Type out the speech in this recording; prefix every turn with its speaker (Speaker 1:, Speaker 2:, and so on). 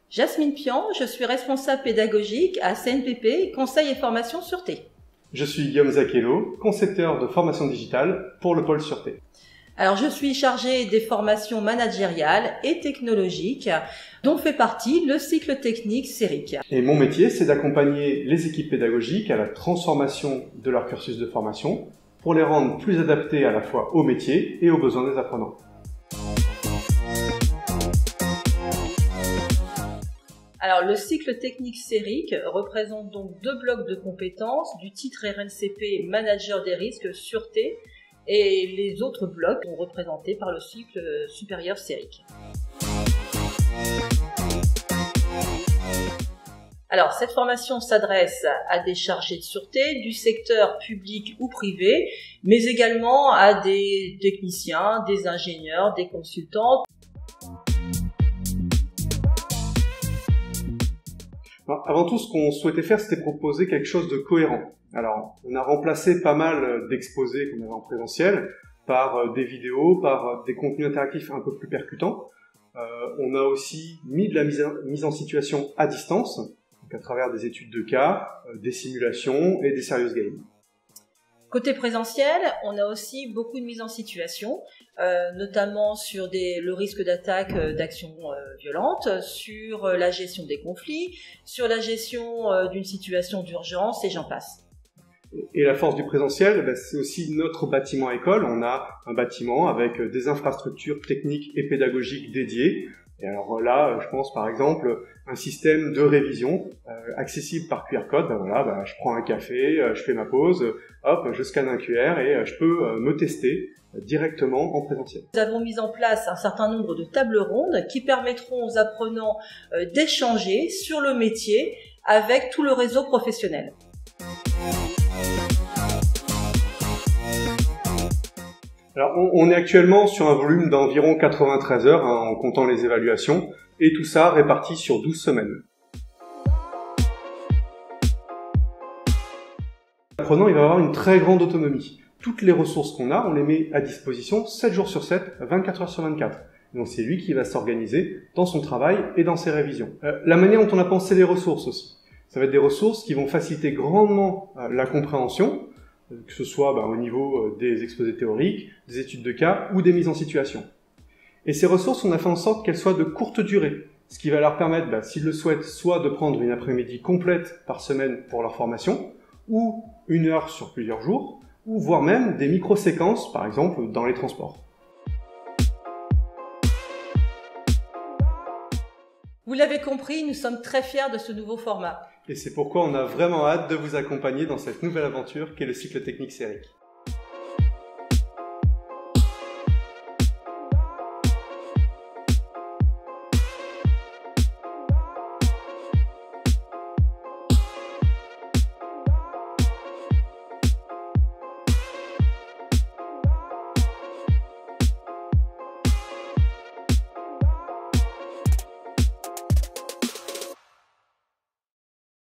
Speaker 1: Jasmine Pian, je suis responsable pédagogique à CNPP, Conseil et Formation Sûreté.
Speaker 2: Je suis Guillaume Zachello, concepteur de formation digitale pour le pôle Sûreté.
Speaker 1: Alors, je suis chargée des formations managériales et technologiques, dont fait partie le cycle technique CERIC.
Speaker 2: Et mon métier, c'est d'accompagner les équipes pédagogiques à la transformation de leur cursus de formation pour les rendre plus adaptés à la fois au métier et aux besoins des apprenants.
Speaker 1: Alors, le cycle technique CERIC représente donc 2 blocs de compétences du titre RNCP Manager des risques Sûreté et les autres blocs sont représentés par le cycle supérieur CERIC. Alors, cette formation s'adresse à des chargés de sûreté du secteur public ou privé, mais également à des techniciens, des ingénieurs, des consultants.
Speaker 2: Alors, avant tout, ce qu'on souhaitait faire, c'était proposer quelque chose de cohérent. Alors, on a remplacé pas mal d'exposés qu'on avait en présentiel par des vidéos, par des contenus interactifs un peu plus percutants. On a aussi mis de la mise en situation à distance, donc à travers des études de cas, des simulations et des serious games.
Speaker 1: Côté présentiel, on a aussi beaucoup de mise en situation, notamment sur le risque d'attaque d'actions violentes, sur la gestion des conflits, sur la gestion d'une situation d'urgence et j'en passe.
Speaker 2: Et la force du présentiel, c'est aussi notre bâtiment école. On a un bâtiment avec des infrastructures techniques et pédagogiques dédiées. Et alors là, je pense par exemple un système de révision accessible par QR code. Je prends un café, je fais ma pause, hop, je scanne un QR et je peux me tester directement en présentiel.
Speaker 1: Nous avons mis en place un certain nombre de tables rondes qui permettront aux apprenants d'échanger sur le métier avec tout le réseau professionnel.
Speaker 2: Alors, on est actuellement sur un volume d'environ 93 heures, en comptant les évaluations, et tout ça réparti sur 12 semaines. L'apprenant, il va avoir une très grande autonomie. Toutes les ressources qu'on a, on les met à disposition 7 jours sur 7, 24 heures sur 24. Donc c'est lui qui va s'organiser dans son travail et dans ses révisions. La manière dont on a pensé les ressources aussi. Ça va être des ressources qui vont faciliter grandement la compréhension, que ce soit au niveau des exposés théoriques, des études de cas ou des mises en situation. Et ces ressources, on a fait en sorte qu'elles soient de courte durée, ce qui va leur permettre, s'ils le souhaitent, soit de prendre une après-midi complète par semaine pour leur formation, ou 1 heure sur plusieurs jours, ou voire même des micro-séquences, par exemple dans les transports.
Speaker 1: Vous l'avez compris, nous sommes très fiers de ce nouveau format.
Speaker 2: Et c'est pourquoi on a vraiment hâte de vous accompagner dans cette nouvelle aventure qu'est le cycle technique CERIC.